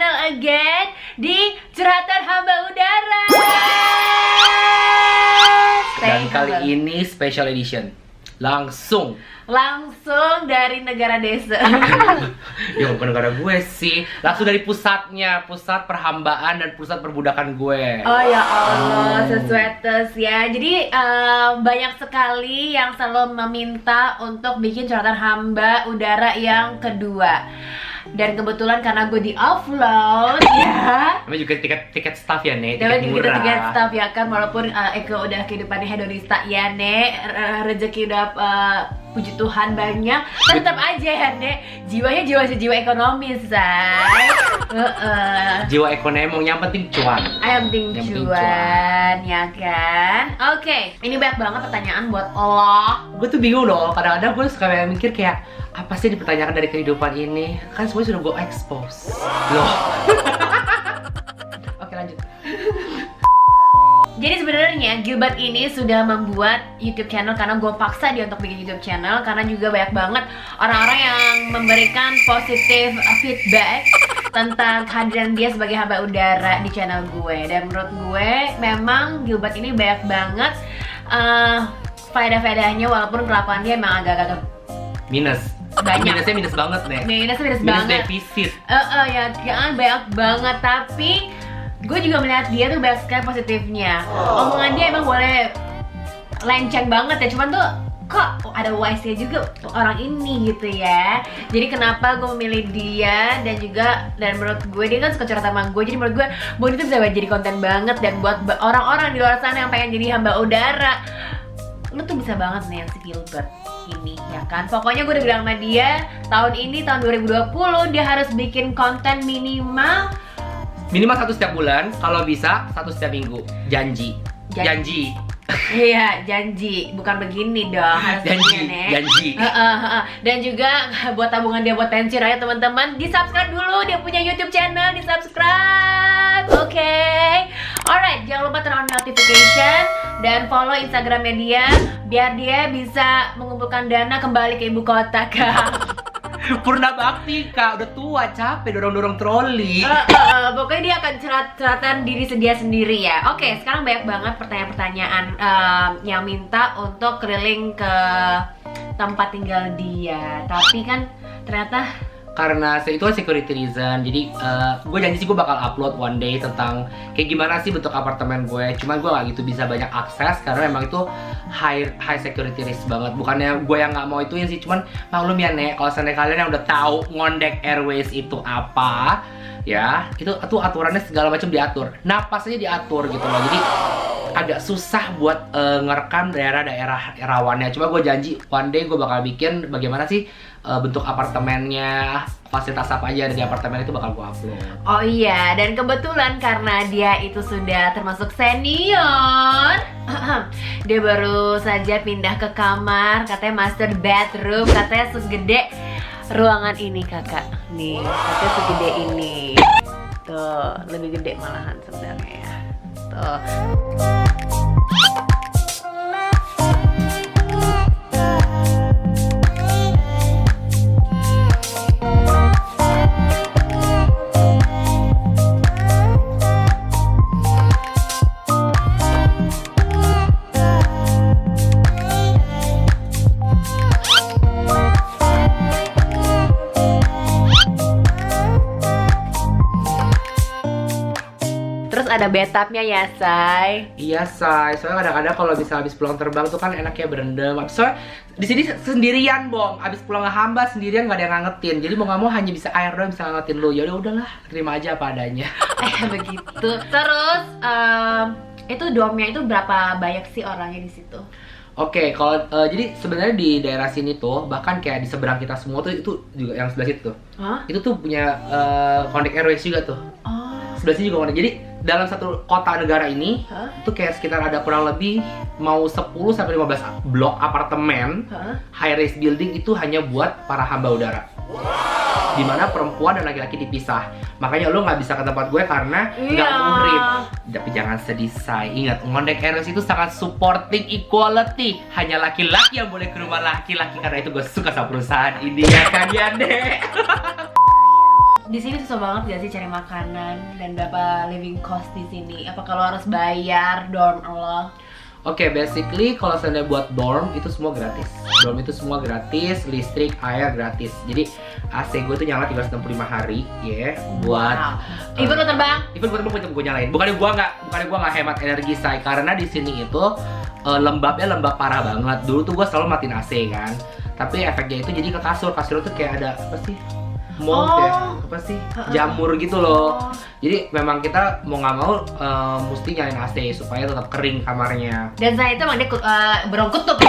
channel again di Curhatan Hamba Udara. Dan kali ini special edition langsung dari negara desa. ya bukan negara gue sih, langsung dari pusatnya, pusat perhambaan dan pusat perbudakan gue. Oh ya Allah, sesuai tes ya. Jadi banyak sekali yang selalu meminta untuk bikin Curhatan Hamba Udara yang kedua. Dan kebetulan karena gue di offload ya. Namanya juga tiket staff ya, Nek. Namanya Tiket juga murah. tiket staff ya kan. Walaupun Eko udah kehidupannya hedonista ya, Nek. Rezeki udah puji Tuhan banyak. Tapi tetap aja ya, Nek. Jiwanya jiwa ekonomis, say. Jiwa ekonomi yang penting cuan. Yang penting cuan, ya kan? Oke, ini banyak banget pertanyaan buat lo. Gue tuh bingung loh, kadang-kadang gue suka mikir kayak apa sih dipertanyakan dari kehidupan ini? Kan semuanya sudah gue expose loh. Oke, lanjut. Jadi sebenarnya Gilbert ini sudah membuat YouTube channel karena gue paksa dia untuk bikin YouTube channel. Karena juga banyak banget orang-orang yang memberikan positif feedback tentang kehadiran dia sebagai hamba udara di channel gue. Dan menurut gue memang Gilbert ini banyak banget faedah-faedahnya, walaupun kelakuan dia emang agak-agak Minus. Banyak. Minusnya minus banget, Nek. minus Minus banget. defisit. Ya kan banyak banget, tapi gue juga melihat dia tuh banyak sekali positifnya. Omongan dia emang boleh lenceng banget ya, cuman tuh kok ada wise-nya juga orang ini gitu ya. Jadi kenapa gue memilih dia, dan menurut gue dia kan suka curhat sama gue. Jadi menurut gue Bon itu bisa jadi konten banget, dan buat orang-orang di luar sana yang pengen jadi hamba udara, lu tuh bisa banget nih si Gilbert ini ya kan. Pokoknya gue udah bilang sama dia, tahun 2020 dia harus bikin konten minimal Minimal 1 setiap bulan, kalau bisa 1 setiap minggu. Janji. Iya, janji. Bukan begini dong, harus Janji. Dan juga buat tabungan dia buat pensiun aja teman-teman, di-subscribe dulu dia punya YouTube channel, di-subscribe. Oke. Alright, jangan lupa turn on notification dan follow Instagramnya dia biar dia bisa mengumpulkan dana kembali ke ibu kota, Kak. Purna bakti, Kak. Udah tua, capek dorong-dorong troli. Pokoknya dia akan curhatan diri dia sendiri ya. Oke, sekarang banyak banget pertanyaan-pertanyaan yang minta untuk keliling ke tempat tinggal dia. Tapi kan ternyata Karena itu kan security reason, jadi gue janji sih gue bakal upload one day tentang kayak gimana sih bentuk apartemen gue. Cuman gue gak gitu bisa banyak akses karena memang itu high security risk banget. Bukannya gue yang gak mau ituin sih, cuman maklum ya, Nek, kalau seandainya kalian yang udah tahu Ngondek Airways itu apa, ya itu aturannya segala macam diatur, napas aja diatur gitu loh. Jadi agak susah buat ngerekam daerah-daerah rawannya. Cuma gue janji one day gue bakal bikin bagaimana sih bentuk apartemennya, fasilitas apa aja ada di apartemen itu bakal gue upload. oh iya, dan kebetulan karena dia itu sudah termasuk senior, dia baru saja pindah ke kamar, katanya master bedroom, katanya segede ruangan ini kakak. Nih, katanya segede ini. Tuh, lebih gede malahan sebenarnya. Tuh. Ada bathtubnya ya, Say. Iya, Say. Soalnya kadang-kadang kalau bisa habis pulang terbang tuh kan enaknya berendam. Soalnya di sini sendirian, Bong. Habis pulang hamba sendirian nggak ada yang ngangetin. Jadi mau nggak mau hanya bisa air doang bisa ngangetin lu. Ya udahlah, terima aja apa adanya. Begitu. Terus itu domnya itu berapa banyak sih orangnya di situ? Oke, kalau jadi sebenarnya di daerah sini tuh, bahkan kayak di seberang kita semua tuh itu juga yang sebelah situ tuh. Hah? Itu tuh punya Ngondek Airways juga tuh. Sebelah sini juga Ngondek. Jadi dalam satu kota negara ini itu kayak sekitar ada kurang lebih mau 10 sampai 15 blok apartemen high rise building itu hanya buat para hamba udara. Dimana perempuan dan laki-laki dipisah. Makanya lo nggak bisa ke tempat gue karena nggak muhrim. Tapi jangan sedih, Say. Ingat, Ngondek Airways itu sangat supporting equality. Hanya laki-laki yang boleh ke rumah laki-laki. Karena itu gue suka sama perusahaan ini, ya kan ya, Dek? Di sini susah banget gak sih cari makanan dan berapa living cost di sini? Apa kalau harus bayar dorm lo? Oke, basically kalau seandainya buat dorm itu semua gratis. Dorm itu semua gratis, listrik, air gratis. Jadi AC gue tuh nyala 365 hari, ya, buat Even lo terbang? even gue nyalain. Bukannya gue nggak hemat energi say, karena di sini itu lembabnya lembab parah banget. Dulu tuh gue selalu matiin AC kan. Tapi efeknya itu jadi ke kasur tuh kayak ada apa sih? Mold ya, apa sih? Jamur gitu loh. Jadi memang kita mau nggak mau mesti nyalain AC supaya tetap kering kamarnya. Dan saya itu emang dia berongkut loh.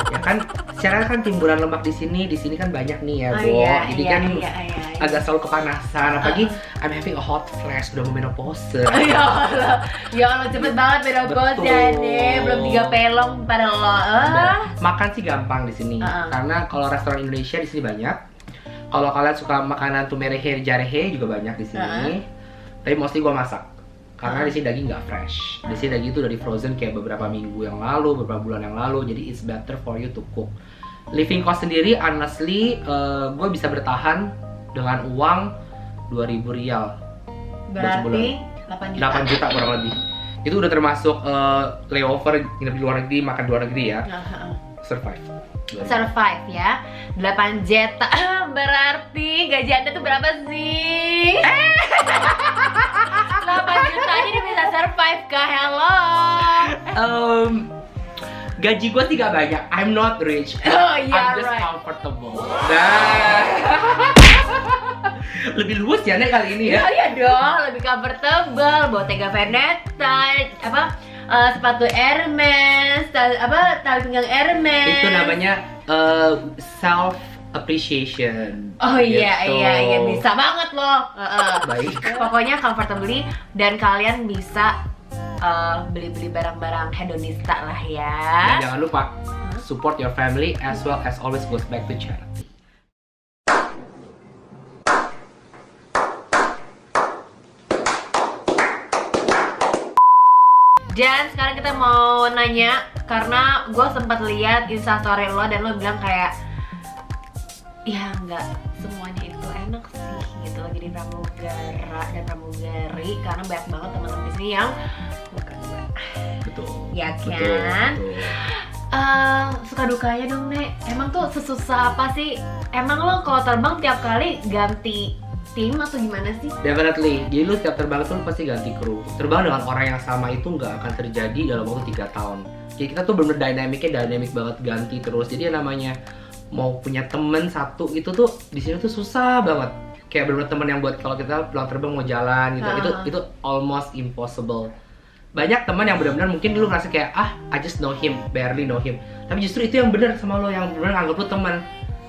Ya kan, secara kan timbunan lemak di sini kan banyak nih ya, Bo. Iya, Jadi iya, kan iya. agak selalu kepanasan. Apalagi I'm having a hot flash, udah mau menopause. Ya Allah cepet banget menopause ya deh, belum 3 pelong pada lo. Makan sih gampang di sini, karena kalau restoran Indonesia di sini banyak. Kalau kalian suka makanan tumerehe, jarehe juga banyak di sini. Tapi mostly gua masak. Karena di sini daging nggak fresh. Di sini daging itu udah di frozen kayak beberapa minggu yang lalu, beberapa bulan yang lalu. Jadi it's better for you to cook. Living cost sendiri, honestly, gue bisa bertahan dengan uang 2.000 rial. Berarti 8 juta. 8 juta kurang lebih. Itu udah termasuk layover, nginep di luar negeri, makan di luar negeri ya. Survive ya, 8 juta. Berarti gaji Anda tuh berapa sih? 8 juta aja dia bisa survive kah? Hello. Gaji gue sih gak banyak, I'm not rich. Oh iya, I'm just right. comfortable. Nah, lebih luas ya Nek kali ini ya. Iya dong, lebih comfortable. Bottega Veneta, sepatu Hermes, tali pinggang Hermes. Itu namanya self appreciation. Oh iya, gitu. iya bisa banget loh. Baik. Pokoknya comfortably dan kalian bisa beli-beli barang-barang hedonista lah ya. Dan jangan lupa support your family as well as always goes back to charity. Dan sekarang kita mau nanya, karena gue sempat lihat instastory lo dan lo bilang kayak ya nggak semuanya itu enak sih gitu lagi di pramugara dan pramugari, karena banyak banget teman-teman di sini yang bukan gue. Betul. Ya kan? Betul. Suka dukanya dong Nek, emang tuh sesusah apa sih? Emang lo kalau terbang tiap kali ganti tim atau gimana sih? Definitely. Jadi lu setiap terbang itu lu pasti ganti kru. Terbang dengan orang yang sama itu nggak akan terjadi dalam waktu 3 tahun. Jadi kita tuh bener-bener dynamic banget, ganti terus. Jadi yang namanya mau punya temen satu itu tuh di sini tuh susah banget. Kayak bener-bener temen yang buat kalau kita pulang terbang mau jalan gitu, itu almost impossible. Banyak teman yang benar-benar mungkin dulu ngerasa kayak I just know him, barely know him. Tapi justru itu yang benar sama lo, yang benar anggap lo teman.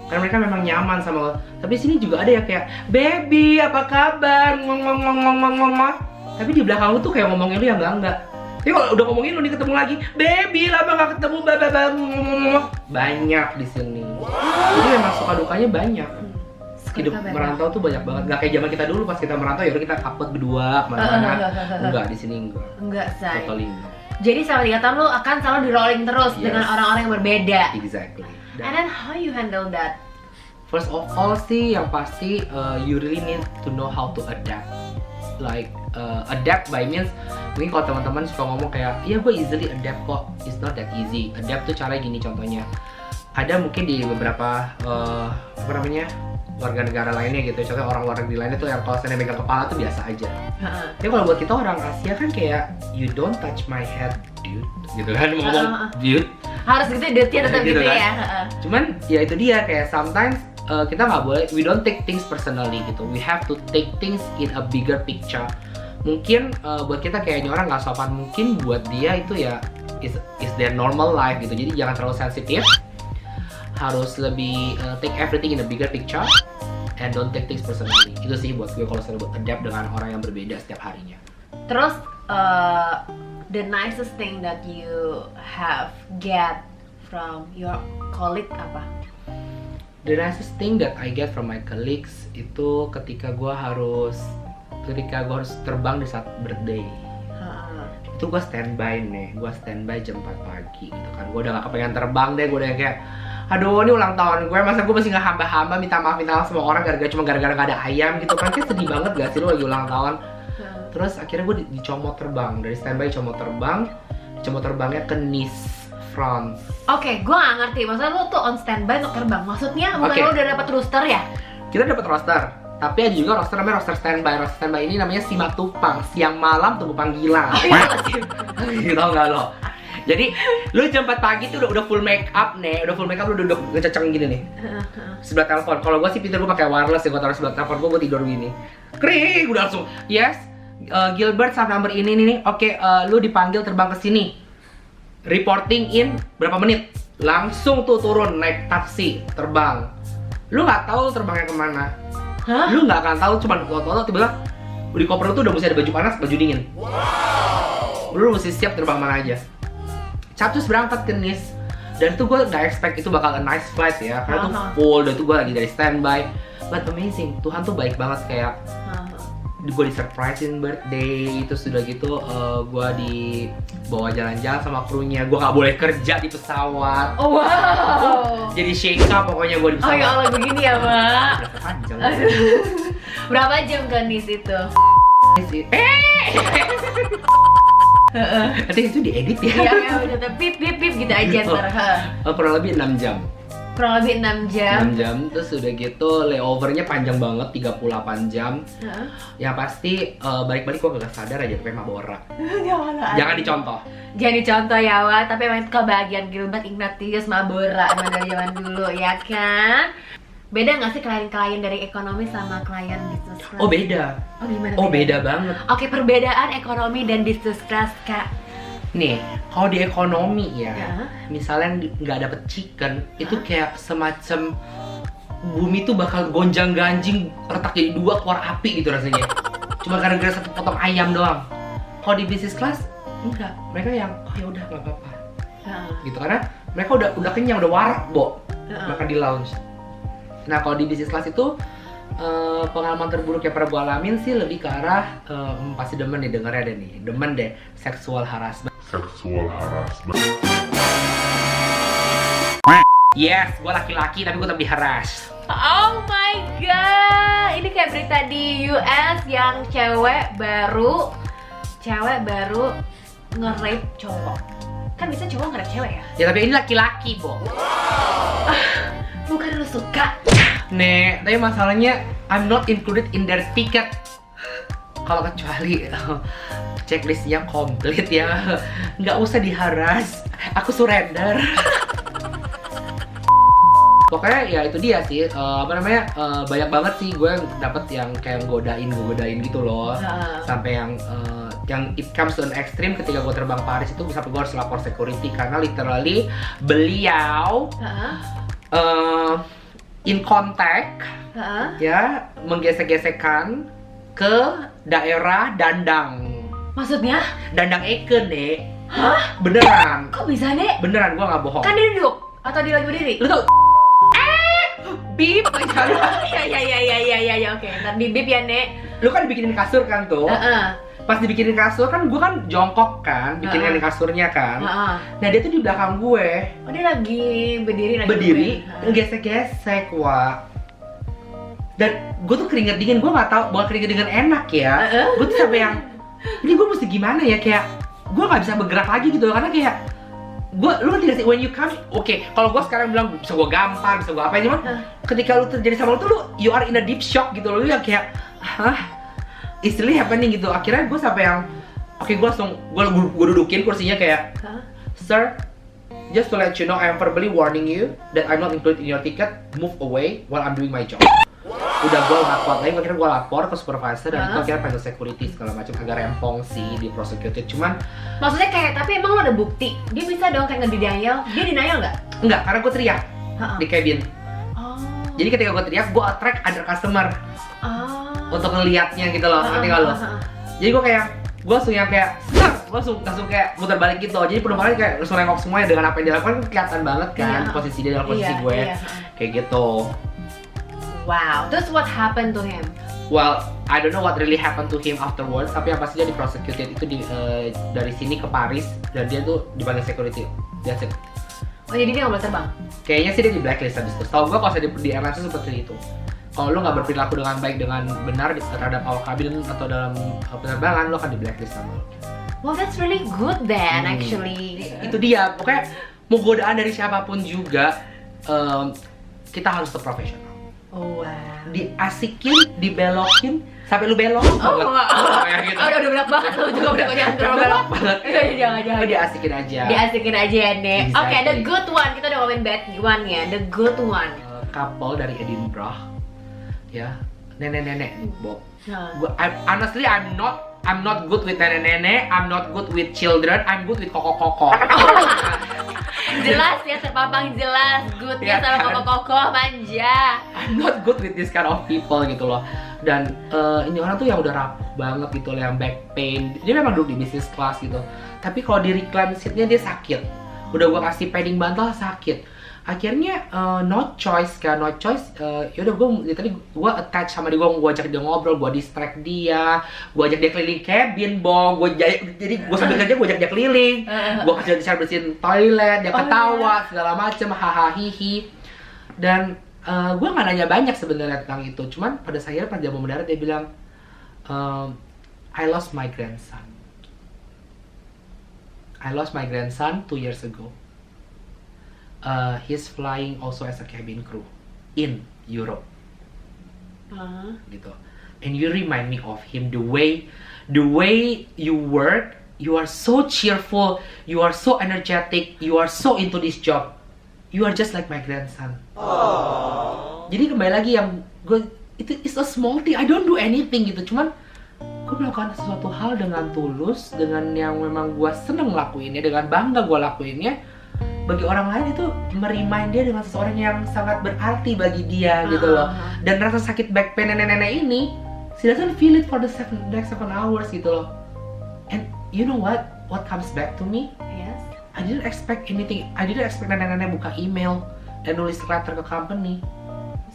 Karena mereka memang nyaman sama lo. Tapi di sini juga ada yang kayak, baby apa kabar, ngomong. Tapi di belakang lo tuh kayak ngomongin lo yang enggak. Tapi kalau udah ngomongin lo nih ketemu lagi, baby lama gak ketemu, banyak di sini. Jadi memang suka dukanya banyak. Hidup merantau tuh banyak banget. Gak kayak zaman kita dulu pas kita merantau ya udah kita upload berdua kemana-mana. Enggak, di sini enggak. Enggak, say. Totally enggak. Jadi selama 3 tahun lo akan selalu di rolling terus dengan orang-orang yang berbeda. Exactly. And then how you handle that? First of all sih yang pasti you really need to know how to adapt. Like adapt by means mungkin kalau teman-teman suka ngomong kayak iya gue easily adapt kok, it's not that easy. Adapt tuh caranya gini contohnya. Ada mungkin di beberapa warga negara lainnya gitu, contohnya orang luar negeri lainnya tuh yang kalau saya megang kepala tuh biasa aja. Tapi kalau buat kita orang Asia kan kayak you don't touch my head dude, gitu kan ngomong dude. Harus gitu dude-nya tetap gitu kan? ya. Cuman ya itu dia kayak sometimes kita nggak boleh, we don't take things personally gitu. We have to take things in a bigger picture. Mungkin buat kita kayaknya orang nggak sopan, mungkin buat dia itu ya is their normal life gitu. Jadi jangan terlalu sensitif. Harus lebih take everything in a bigger picture and don't take things personally. Itu sih buat gue kalau saya buat adapt dengan orang yang berbeda setiap harinya. Terus the nicest thing that you have get from your colleague apa? The nicest thing that I get from my colleagues itu ketika gue harus terbang di saat birthday. Itu gue standby jam 4 pagi gitu kan. Gue udah gak kepengen terbang deh, gue udah kayak aduh ini ulang tahun gue, masa gue masih ngehamba-hamba minta maaf sama orang cuma gara-gara gak ada ayam gitu kan, kayak sedih banget gak sih lu lagi ulang tahun. Terus akhirnya gue dicomot terbang, dari standby comot terbangnya ke Nice, France. Oke, gue gak ngerti, maksudnya lu tuh on standby untuk terbang, maksudnya bukan lu udah dapet roster ya? Kita dapat roster, tapi ada juga roster namanya roster standby. Roster standby ini namanya simatupang, siang malam tunggu panggilan. Gitu nggak lo? Jadi lu jam 4 pagi tuh udah full make up nih, udah udah ngececeng gini nih. Sebelah telepon. Kalau gue sih pinter gue pakai wireless ya, gue taruh sebelah telepon gue tidur gini. Krik, udah langsung. Yes, Gilbert sama nomor ini nih. Oke, lu dipanggil terbang ke sini. Reporting in berapa menit? Langsung tuh turun naik taksi terbang. Lu nggak tahu terbangnya kemana. Hah? Lu nggak akan tahu, cuman kalau tiba-tiba di koper lu tuh udah mesti ada baju panas, baju dingin. Lu mesti siap terbang mana aja. Terus berangkat ke Nice, dan tuh gue nggak expect itu bakal a nice flight ya, karena tuh full, dan tuh gue lagi dari standby. But amazing, Tuhan tuh baik banget, kayak gue di surprisein birthday, itu sudah gitu gue dibawa jalan-jalan sama krunya. Gue nggak boleh kerja di pesawat. Oh wow. Jadi shake-up pokoknya gue di pesawat. Oh ya Allah, begini ya Mbak. Udah panjang. Berapa jam ke Nice itu? Nanti itu diedit ya. Iya ya, udah pip gitu aja ntar. Kurang lebih 6 jam. Kurang lebih 6 jam. 6 jam, terus udah gitu layovernya panjang banget, 38 jam. Yang pasti balik-balik gue gak sadar aja tapi Mabora. Jangan dicontoh. Jangan dicontoh ya Wak, tapi emang kebahagiaan Gilbert Ignatius Mabora emang dari zaman dulu ya kan. Beda gak sih klien-klien dari ekonomi sama klien business class? Oh beda. Oh gimana? Oh beda banget. Oke, perbedaan ekonomi dan business class Kak. Nih, kalau di ekonomi ya, misalnya nggak dapet chicken, itu kayak semacam bumi tuh bakal gonjang-ganjing, retak jadi 2, keluar api gitu rasanya. Cuma gara-gara satu potong ayam doang. Kalau di business class, enggak. Mereka yang, oh ya udah nggak apa-apa. Gitu, karena mereka udah kenyang, udah warak, Bo. Makan di lounge. Nah, kalau di business class itu, pengalaman terburuk yang pernah gue alamin sih lebih ke arah pasti demen nih dengernya deh nih, demen deh seksual harassment. Yes, gue laki-laki tapi gue tetap diharas. Oh my god, ini kayak berita di US yang cewek baru nge-rape cowok. Kan bisa cowok nge-rape cewek ya? Ya tapi ini laki-laki, Bo. Bukan lu suka? Nih, tapi masalahnya I'm not included in their ticket. Kalau kecuali checklistnya komplit ya, nggak usah diharas. Aku surrender. Pokoknya ya itu dia sih, banyak banget sih gue dapet yang kayak godain gitu loh. Sampai yang it comes to an extreme ketika gue terbang Paris itu sampai gue harus lapor security karena literally beliau in contact ya, menggesek-gesekkan ke daerah Dandang. Maksudnya? Dandang Eken deh. Hah? Beneran. Kok bisa deh? Beneran, gua nggak bohong. Kan dia duduk? Atau dia lagi berdiri? Lu tau? Bip aja. Ya, oke. Ntar di bip ya, Nek. Lu kan dibikinin kasur kan tuh? Pas dibikinin kasur kan gua kan jongkok kan, bikinin kasurnya kan. Nah dia tuh di belakang gue. Oh dia lagi berdiri ngegesek-gesek, Wak. Dan gue tuh keringet dingin, gue nggak tahu bukan keringet dingin enak ya. Gue tuh sampai yang ini gue mesti gimana ya, kayak gue nggak bisa bergerak lagi gitu karena kayak lu ngerti gak sih when you come, kalau gue sekarang bilang bisa gue gampar, bisa gue apa aja, ketika lu terjadi sama lu tuh you are in a deep shock gitu, lu yang kayak it's really happening gitu. Akhirnya gue sampai yang gue langsung gue dudukin kursinya kayak sir, just to let you know I am verbally warning you that I'm not included in your ticket, move away while I'm doing my job. Udah gue gak kuat lagi, akhirnya gue lapor ke supervisor dan itu akhirnya pengen security segala macam, agak rempong sih di prosecuted. Cuman maksudnya kayak, tapi emang lo ada bukti? Dia bisa dong kayak nge-denial? Dia denial nggak? Enggak, karena gue teriak di cabin. Jadi ketika gue teriak, gue attract other customer untuk ngeliatnya gitu loh, ngerti gak lo? Jadi gue langsung yang kayak langsung kayak muter balik gitu. Jadi penumpangnya kayak langsung nengok semuanya dengan apa yang dilakukan, kelihatan banget kan posisi dia dengan posisi gue kayak gitu. Wow, terus what happened to him? Well, I don't know what really happened to him afterwards, tapi yang pasti dia di-prosecuted itu dari sini ke Paris dan dia tuh dipanggil security. Oh jadi dia nggak boleh terbang? Kayaknya sih dia di blacklist habis itu. Setahu gue kalau di airlines itu seperti itu. Kalau lo nggak berperilaku dengan baik dengan benar terhadap awak kabin atau dalam penerbangan, lo akan di blacklist sama lo. Well, that's really good then actually. Itu dia, pokoknya mau godaan dari siapapun juga, kita harus tetap profesional. Oh wow. Diasikin, dibelokin, sampai lu belok banget. Ya gitu. Oh, udah belok banget lu juga udah jangan terlalu belok banget. Jangan. Diasikin aja. Diasikin aja ya, Nek. Exactly. Oke, the good one. Kita udah ngomongin bad one ya. The good one. Couple dari Edinburgh, ya, nenek-nenek, Bob. Nah. Honestly, I'm not good with nenek-nenek. I'm not good with children. I'm good with koko-koko. Jelas ya, terpampang jelas. Goodnya Ya, sama kan? koko-koko manja. I'm not good with this kind of people gitu loh. Dan ini orang tuh yang udah rapuh banget gitu loh, yang back pain. Dia memang duduk di business class gitu. Tapi kalau di recline seatnya dia sakit. Udah gua kasih padding bantal sakit. Akhirnya no choice. Yaudah gue attach sama dia, gue ajak dia ngobrol, gue distract dia, gue ajak dia keliling cabin, bong, jadi gue sambil kerja gue ajak dia keliling, gue kasih dia bersihin toilet, dia ketawa segala macem, hahaha hihi. Dan gue nggak nanya banyak sebenarnya tentang itu, cuman pada akhirnya pas dia mau mendarat dia bilang, I lost my grandson 2 years ago. He's flying also as a cabin crew in Europe, gitu. And you remind me of him, the way you work, you are so cheerful, you are so energetic, you are so into this job, you are just like my grandson. Jadi kembali lagi yang gue itu is a small thing, I don't do anything gitu, cuman gue melakukan sesuatu hal dengan tulus, dengan yang memang gue seneng lakuinnya, dengan bangga gue lakuinnya. Bagi orang lain itu merimain dia dengan seseorang yang sangat berarti bagi dia gitu loh. Dan rasa sakit back pain nenek-nenek ini, she doesn't feel it for the next 7 hours gitu loh. And you know what comes back to me? Yes. I didn't expect anything. I didn't expect nenek-nenek buka email dan nulis letter ke company.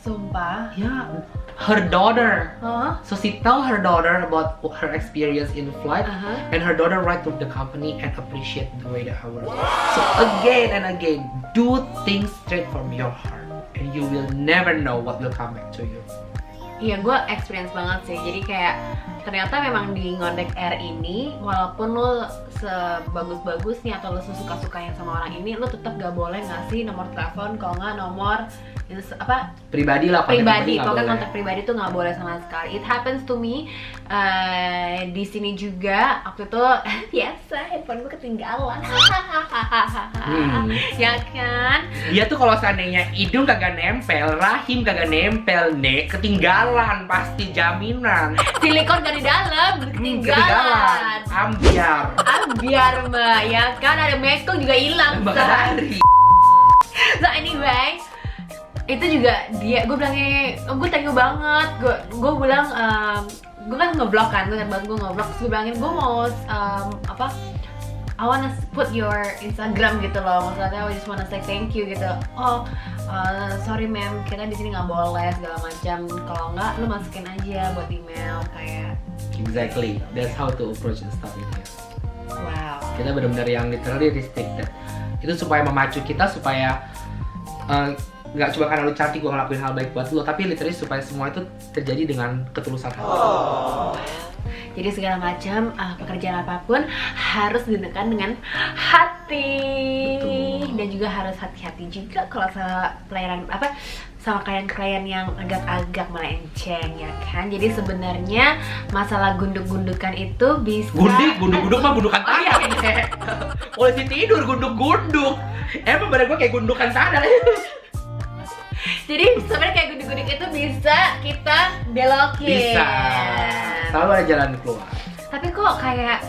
Sumpah. Yeah, her daughter. Huh? So she tell her daughter about her experience in flight, and her daughter write to the company and appreciate the way that I work. So again and again, do things straight from your heart, and you will never know what will come back to you. Iya, gue experience banget sih. Jadi kayak ternyata memang di Ngondek Air ini, walaupun lo sebagus-bagusnya atau lo sesuka-sukanya sama orang ini, lo tetap gak boleh ngasih nomor telepon, kalau nggak nomor apa pribadi lah, pribadi, pokoknya kontak pribadi tuh nggak boleh sama sekali. It happens to me di sini juga waktu itu biasa handphone gue ketinggalan. Ya kan? Dia tuh kalau seandainya hidung kagak nempel, rahim kagak nempel, Nek, ketinggalan pasti jaminan. Silikon gak di dalam, ketinggalan. Ambiar mbak, ya kan, ada mekong juga hilang. So anyway, itu juga dia, gue bilangnya, gue thank you banget, gue bilang, gue kan nge-vlog kan, gue kan banget gue nge-vlog, terus gue bilangin gue mau I wanna put your Instagram gitu loh, maksudnya I just wanna say thank you gitu. Oh, sorry ma'am, kita di sini nggak boleh segala macam. Kalau nggak, lu masukin aja buat email kayak. Exactly, that's how to approach the stuff in here. Wow. Kita benar-benar yang literally restricted. Itu supaya memacu kita supaya nggak cuma karena lu cantik gue ngelakuin hal baik buat lu, tapi literally supaya semua itu terjadi dengan ketulusan hati. Jadi segala macam pekerjaan apapun harus dilakukan dengan hati. Betul. Dan juga harus hati-hati juga kalau sama pelayanan sama klien-klien yang agak-agak melenceng ya kan. Jadi sebenarnya masalah gunduk-gundukan itu bisa gunduk mah gundukan tanah. Polisi tidur gunduk-gunduk. Emang badan gue kayak gundukan tanah. Jadi sebenarnya kayak gunduk-gunduk itu bisa kita belokin. Bisa. Selalu ada jalan keluar. Tapi kok kayak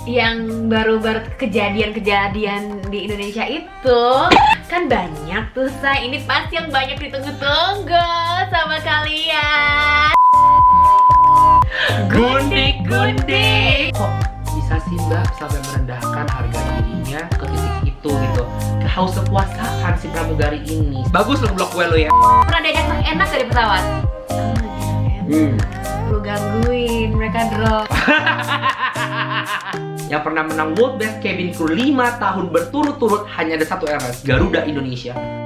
yang baru-baru kejadian-kejadian di Indonesia itu kan banyak tuh, Say. Ini pasti yang banyak ditunggu-tunggu sama kalian. Gundik-gundik. Kok bisa sih Mbak sampai merendahkan harga dirinya ke titik itu gitu? Kehausan kekuasaan si pramugari ini. Bagus lo blog gue lo ya. Pernah diajak makan enak dari pesawat? Lu gangguin, mereka drop. yang pernah menang World Best Cabin Crew 5 tahun berturut-turut hanya ada satu airlines, Garuda Indonesia.